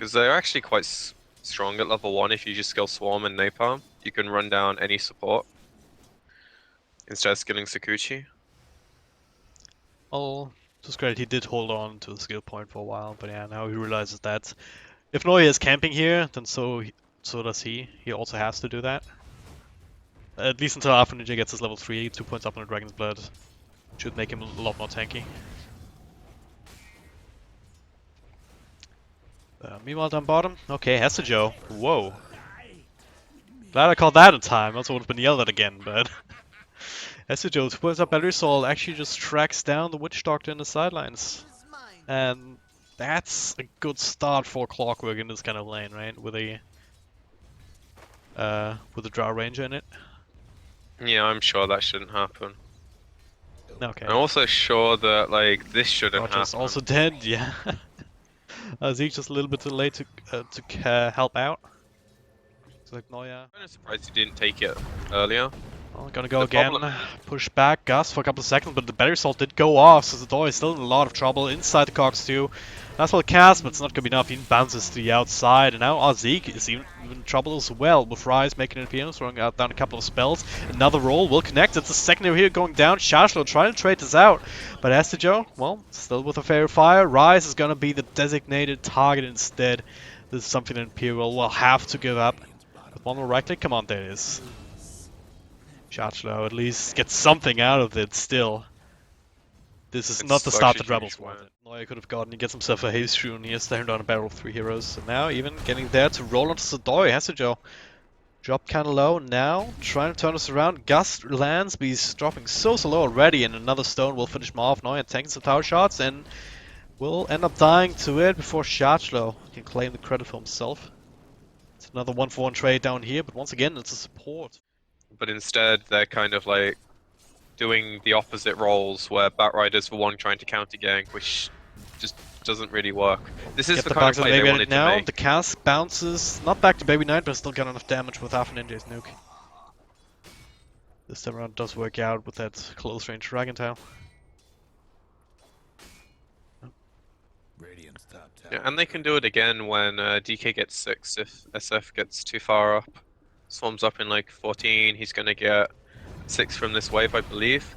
because they're actually quite strong at level 1 if you just skill Swarm and Napalm. You can run down any support instead of skilling Sakuchi. Oh, just great. He did hold on to the skill point for a while, but yeah, now he realizes that if Noya is camping here, then so does he. He also has to do that. At least until afoninje gets his level 3, 2 points up on the Dragon's Blood. Should make him a lot more tanky. Meanwhile down bottom, okay, HeStEJoE. Whoa. Glad I called that in time, else I would have been yelled at again, but... SKOROKHOD+4 2 points up Battery Assault actually just tracks down the Witch Doctor in the sidelines. And that's a good start for Clockwork in this kind of lane, right? With a Drow Ranger in it. Yeah, I'm sure that shouldn't happen. Okay. I'm also sure that like this shouldn't Roger's happen. also dead, yeah. Zeke just a little bit too late to help out. It's like Noya. I'm kind of surprised he didn't take it earlier. Well, gonna go The again. problem- Push back Gus for a couple of seconds, but the Battery Assault did go off, so SKOROKHOD is still in a lot of trouble inside the Cox too. That's well cast, but it's not gonna be enough. He bounces to the outside, and now Zeke is even in trouble as well, with Rise making an appearance, throwing out down a couple of spells. Another roll will connect. It's the secondary here going down. SKOROKHOD trying to trade this out, but SKOROKHOD+4, well, still with a fair fire. Rise is gonna be the designated target instead. This is something that Imperial will have to give up. With one more right click, come on, there it is. SKOROKHOD at least gets something out of it still. This is not the start that Rebels wanted. Noya could have gotten, he gets himself a haste rune, he has staring down a barrel of 3 heroes. So now even getting there to roll onto SKOROKHOD+4, HeStEJoE. Dropped kinda low now, trying to turn us around. Gust lands, but he's dropping so low already, and another stone will finish him off. Noya tanking some tower shots and will end up dying to it before SKOROKHOD+4 can claim the credit for himself. It's another 1-for-1 trade down here, but once again it's a support. But instead they're kind of like doing the opposite roles where Batrider's for one trying to counter gank, which just doesn't really work. This is Get the the kind of bugs play Baby they Knight wanted now. to make. The cast bounces not back to Baby Knight, but still got enough damage with afoninje's nuke. This time around does work out with that close range Dragon Tail. Yeah, and they can do it again when DK gets 6 if SF gets too far up. Swarms up in like 14, he's gonna get 6 from this wave, I believe,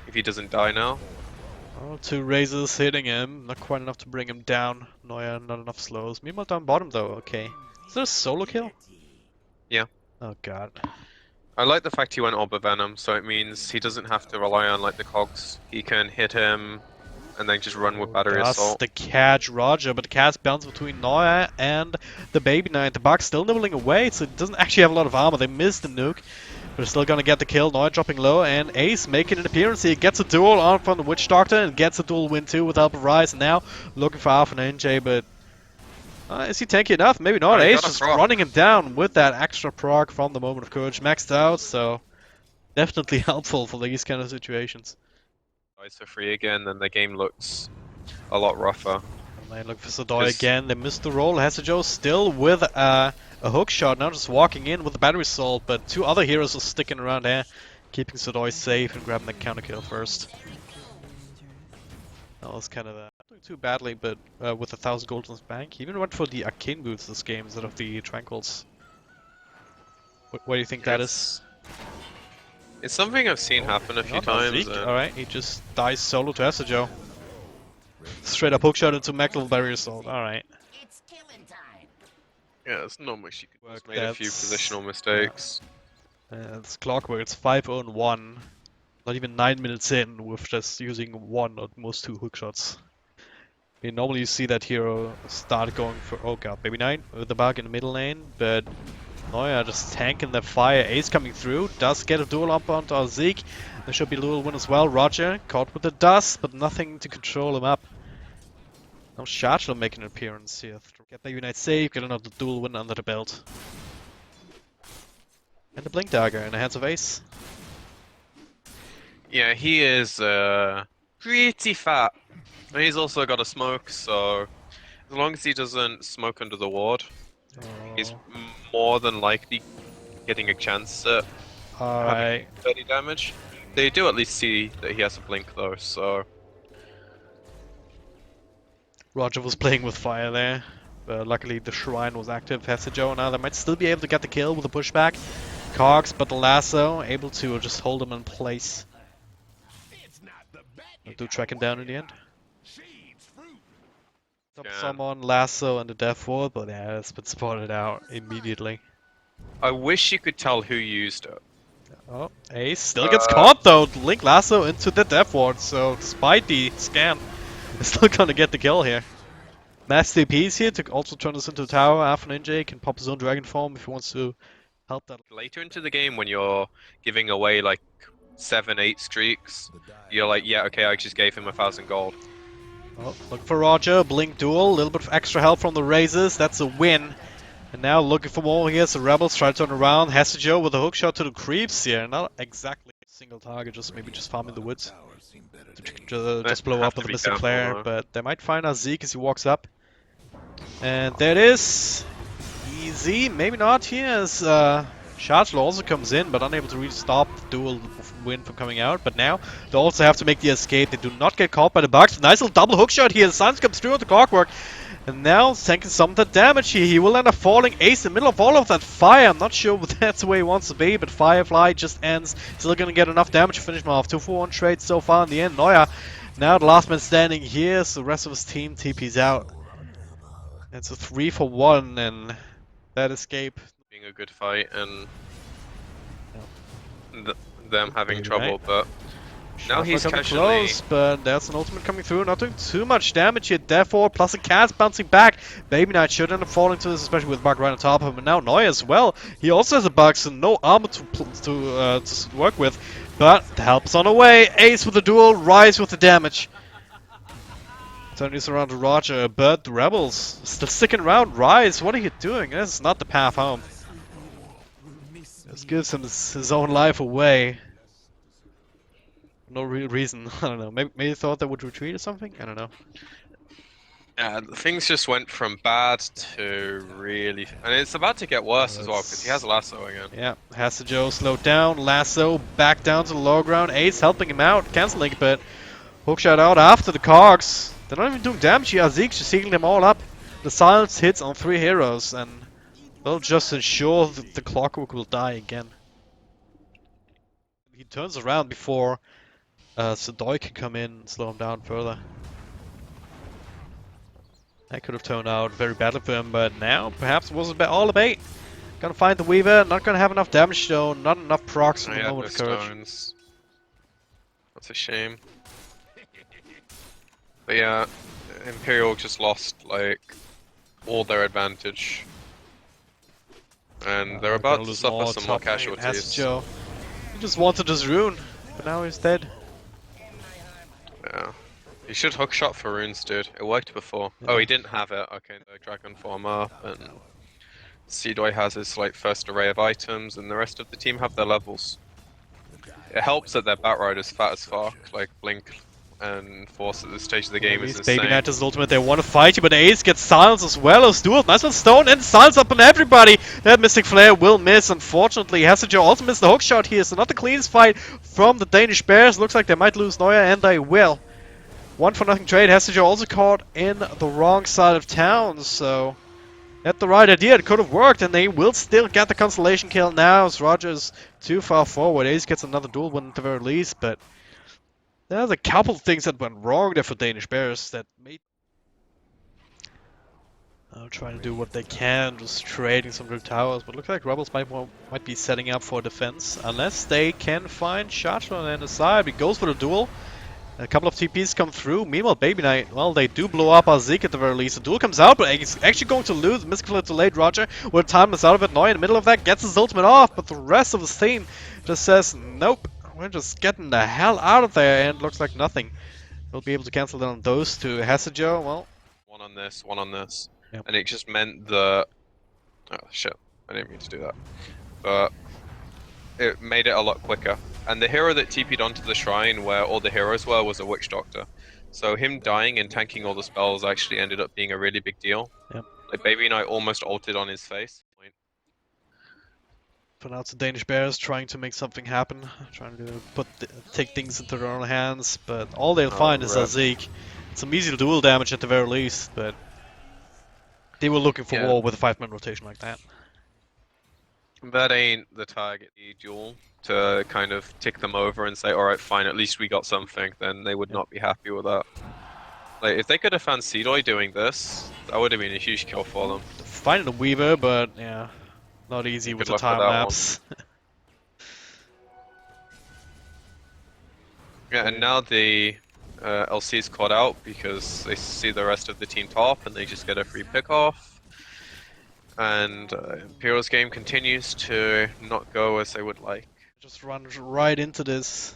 if he doesn't die now. Oh, 2 razors hitting him, not quite enough to bring him down. Noya, not enough slows. Meanwhile down bottom though, okay. Is there a solo kill? Yeah. Oh god. I like the fact he went Orb of Venom, so it means he doesn't have to rely on like the cogs. He can hit him and then just run with Battery That's Assault. the catch, Roger, but the catch bounces between Noya and the Baby Knight. The Bug's still nibbling away, so it doesn't actually have a lot of armor. They missed the nuke, but they're still gonna get the kill. Noya dropping low, and Ace making an appearance here. Gets a duel on from the Witch Doctor, and gets a duel win too with help of Rise. And now looking for afoninje, but is he tanky enough? Maybe not. Ace just running him down with that extra proc from the Moment of Courage maxed out, so definitely helpful for these kind of situations. For free again, then the game looks a lot rougher. And they look for SKOROKHOD again. They missed the roll. HeStEJoE still with a hook shot, now just walking in with the Battery Assault, but 2 other heroes are sticking around there, keeping SKOROKHOD safe and grabbing the counter kill first. That was kind of not doing too badly, but with 1,000 gold in his bank, he even went for the Arcane Boots this game instead of the Tranquils. What do you think that is? It's something I've seen happen a few times. Alright, he just dies solo to HeStEJoE. Straight up hookshot into mech level Barrier Assault, alright. It's killing time. Yeah, there's not much you can do. Work, Made a few that's- positional mistakes. It's Clockwork, it's 5-0-1. Not even 9 minutes in with just using 1 or at most 2 hookshots. I mean, normally you see that hero start going for, oh god, Baby Knight with the bug in the middle lane, but Noya just tanking the fire. Ace coming through, does get a duel up onto Zeke. There should be a duel win as well. Roger caught with the dust, but nothing to control him up. Now SKOROKHOD will make an appearance here. Get Baby Knight safe, get another duel win under the belt. And the Blink Dagger in the hands of Ace. Yeah, he is pretty fat. And he's also got a smoke, so as long as he doesn't smoke under the ward, he's more than likely getting a chance at having 30 damage. They do at least see that he has a blink though, so... Roger was playing with fire there. Luckily the shrine was active. HeStEJoE now they might still be able to get the kill with a pushback. Cogs, but the lasso able to just hold him in place. They'll do tracking down in the end. Top someone, lasso, and the death ward, but yeah, it's been spotted out immediately. I wish you could tell who used it. Oh, Ace still gets caught though. Link lasso into the death ward, so despite the scan, he's still gonna get the kill here. Mass DPs here to also turn this into a tower. afoninje can pop his own dragon form if he wants to help that. Later into the game, when you're giving away like 7, 8 streaks, you're like, yeah, okay, I just gave him 1,000 gold. Oh, look for Roger, blink duel, a little bit of extra help from the razors, that's a win. And now looking for more here, so Rebels try to turn around. HeStEJoE with a hook shot to the creeps here, not exactly a single target, just maybe just farming the woods. To just blow up with a Mystic Flare, but they might find Zeke as he walks up. And there it is. Easy, maybe not here as Chargelo also comes in, but unable to really stop the dual win from coming out. But now they also have to make the escape. They do not get caught by the bugs. Nice little double hook shot here. The silence comes through on the clockwork. And now tanking some of that damage here. He will end up falling. Ace in the middle of all of that fire. I'm not sure if that's the way he wants to be, but Firefly just ends. Still gonna get enough damage to finish him off. 2-for-1 trade so far in the end. Neuer now the last man standing here, so the rest of his team TP's out. It's a 3-for-1 and that escape. Being a good fight and them having trouble, but now he's casually close, but there's an ultimate coming through, not doing too much damage here, therefore, plus a cast bouncing back. BabyKnight should end up falling to this, especially with Bug right on top of him, and now Neuer as well. He also has a bug, so no armor to work with, but the help is on the way. Ace with the duel, Rise with the damage. Turning this around to Roger, but the Rebels still sticking around. Rise, what are you doing? This is not the path home. This gives him his own life away. No real reason. I don't know. Maybe he thought they would retreat or something? I don't know. Things just went from bad to really... And it's about to get worse as well, because he has lasso again. Yeah, HeStEJoE slowed down. Lasso back down to the low ground. Ace helping him out, cancelling a bit. Hookshot out after the cogs. They're not even doing damage here. Zeke's just healing them all up. The silence hits on 3 heroes, and they'll just ensure that the clockwork will die again. He turns around before SKOROKHOD can come in and slow him down further. That could have turned out very badly for him, but now perhaps it was all a bait. Gonna find the Weaver, not gonna have enough damage though, not enough procs at the moment of courage. Stones. That's a shame. But yeah, Imperial just lost like all their advantage. And they're about to suffer some more casualties. HeStEJoE. He just wanted his rune, but now he's dead. Yeah. You should hookshot for runes, dude. It worked before. Yeah. Oh, he didn't have it. Okay, the dragon form up, and SKOROKHOD has his like first array of items, and the rest of the team have their levels. It helps that their Batrider's fat as fuck, like Blink and Force at this stage of the game is insane. BabyKnight is ultimate, they want to fight you, but Ace gets silence as well as duel. Nice one, stone and silence up on everybody. That Mystic Flare will miss, unfortunately. HeStEJoE also missed the hookshot here, so not the cleanest fight from the Danish Bears. Looks like they might lose Neuer, and they will. 1-for-0 trade. HeStEJoE also caught in the wrong side of town, so had the right idea. It could have worked, and they will still get the constellation kill now as Roger's too far forward. Ace gets another duel win at the very least, but there's a couple of things that went wrong there for Danish Bears that made... trying to do what they can, just trading some good towers, but looks like Rebels might be setting up for defense, unless they can find Chargelo on the side. It goes for the duel. A couple of TPs come through. Meanwhile, BabyKnight, well, they do blow up Zeke at the very least. The duel comes out, but he's actually going to lose. Mystic Flare delayed. Roger will time us out of it. Neuer in the middle of that gets his ultimate off, but the rest of his team just says, nope, we're just getting the hell out of there, and looks like nothing. We'll be able to cancel down those two. HeStEJoE, well... One on this, one on this. Yep. And it just meant the... Oh, shit. I didn't mean to do that. But it made it a lot quicker. And the hero that TP'd onto the shrine where all the heroes were was a Witch Doctor. So him dying and tanking all the spells actually ended up being a really big deal. Yep. Like BabyKnight almost ulted on his face. For now it's the Danish Bears trying to make something happen. Trying to take things into their own hands, but all they'll find is Zeke. Some easy duel damage at the very least, but... They were looking for Yeah. war with a 5-man rotation like that. That ain't the target, the duel, to kind of tick them over and say, alright, fine, at least we got something, then they would not be happy with that. Like, if they could have found SKOROKHOD doing this, that would have been a huge kill for them. Finding the Weaver, but yeah, not easy Good with the luck with time that lapse. Yeah, and now the LC is caught out because they see the rest of the team top and they just get a free pick off. And Imperial's game continues to not go as they would like. Just run right into this.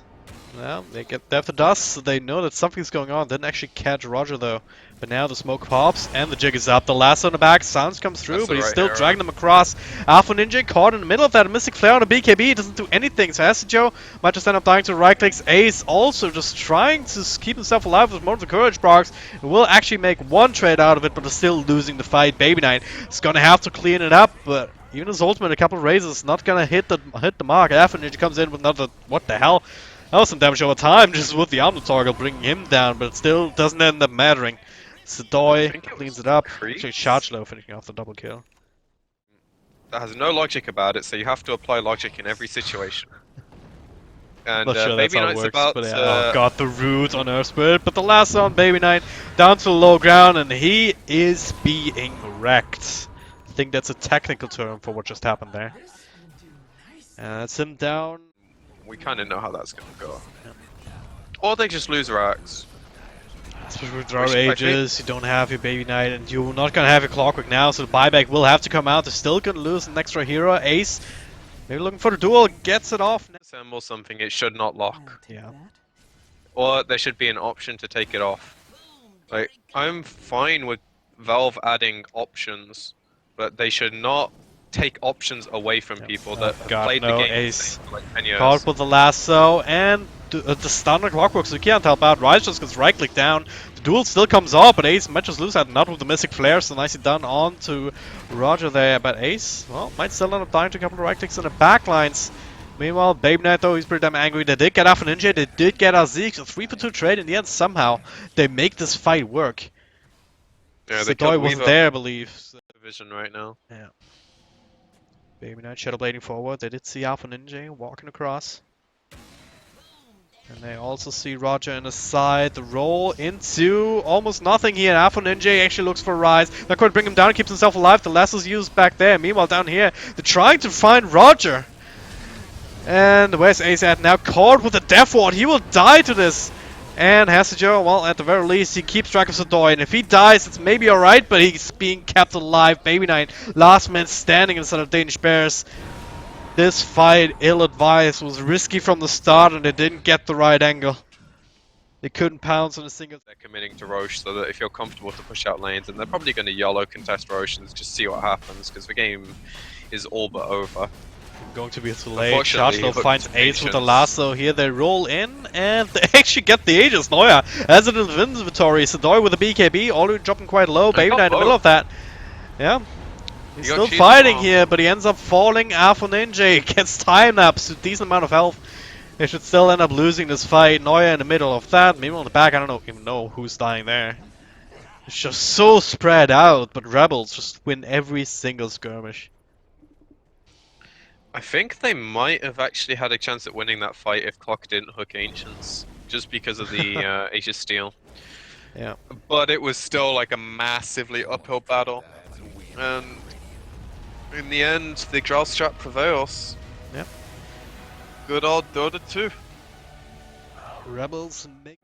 Well, they have the dust, so they know that something's going on. Didn't actually catch Roger though. But now the smoke pops and the jig is up. The lasso in the back, sounds comes through, but he's still dragging them across. afoninje caught in the middle of that. A Mystic Flare on a BKB doesn't do anything. So SKOROKHOD might just end up dying to right clicks. Ace also just trying to keep himself alive with moments of courage. Brox will actually make one trade out of it, but is still losing the fight. babyknight is gonna have to clean it up, but even his ultimate, a couple of raises, not gonna hit the mark. afoninje comes in with another. What the hell? That was some damage over time, just with the armor toggle bringing him down, but it still doesn't end up mattering. SKOROKHOD cleans it up. Actually, Charge-Low finishing off the double kill. That has no logic about it, so you have to apply logic in every situation. And Not sure that's how it babyknight's works, about but yeah. Oh god, the root on Earth Spirit, but the lasso on babyknight down to the low ground, and he is being wrecked. I think that's a technical term for what just happened there. And that's him down. We kind of know how that's going to go. Or they just lose racks. Especially with our ages, you don't have your babyknight, and you're not going to have your clockwork now, so the buyback will have to come out. They're still going to lose an extra hero. Ace, maybe looking for the duel, gets it off. Assemble something it should not lock. Yeah. Or there should be an option to take it off. Like, I'm fine with Valve adding options, but they should not take options away from people that have played the game Ace for like 10 years. Caught with the lasso and the standard clockwork, so he can't help out. Rise just gets right click down. The duel still comes up, but Ace might just lose that, not with the Mystic Flare, so nicely done on to Roger there. But Ace, well, might still end up dying to a couple of right clicks in the backlines. Meanwhile, babyknight though, he's pretty damn angry. They did get afoninje, they did get Zeke, so 3-for-2 trade in the end somehow. They make this fight work. Yeah, SKOROKHOD wasn't there, I believe. So. Division right now. Yeah. babyknight shadowblading forward. They did see afoninje walking across. And they also see Roger in the side. The roll into almost nothing here. afoninje actually looks for Rise. Not quite bring him down, keeps himself alive. The lasso's used back there. Meanwhile, down here, they're trying to find Roger. And where's Ace at now? Caught with a Death Ward. He will die to this. And SKOROKHOD, well, at the very least, he keeps track of SKOROKHOD. And if he dies, it's maybe alright, but he's being kept alive. babyknight, last man standing instead of Danish Bears. This fight, ill-advised, was risky from the start, and they didn't get the right angle. They couldn't pounce on a single... They're committing to Roche so that if you're comfortable to push out lanes, and they're probably going to YOLO contest Roche and just see what happens, because the game is all but over. Going to be too late. Charge-Low finds Ace with the lasso. Here they roll in, and they actually get the Aegis. Neuer has it in the inventory. SKOROKHOD with a BKB, already dropping quite low. babyknight in the middle of that. Yeah. He's still fighting here, but he ends up falling. afoninje gets time lapse, a decent amount of health. They should still end up losing this fight. Neuer in the middle of that. Maybe on the back, I don't even know who's dying there. It's just so spread out, but Rebels just win every single skirmish. I think they might have actually had a chance at winning that fight if Clock didn't hook Ancients, just because of the Aegis Steel. Yeah. But it was still like a massively uphill battle. And in the end, the Drow strat prevails. Yeah. Good old Dota 2. Rebels make...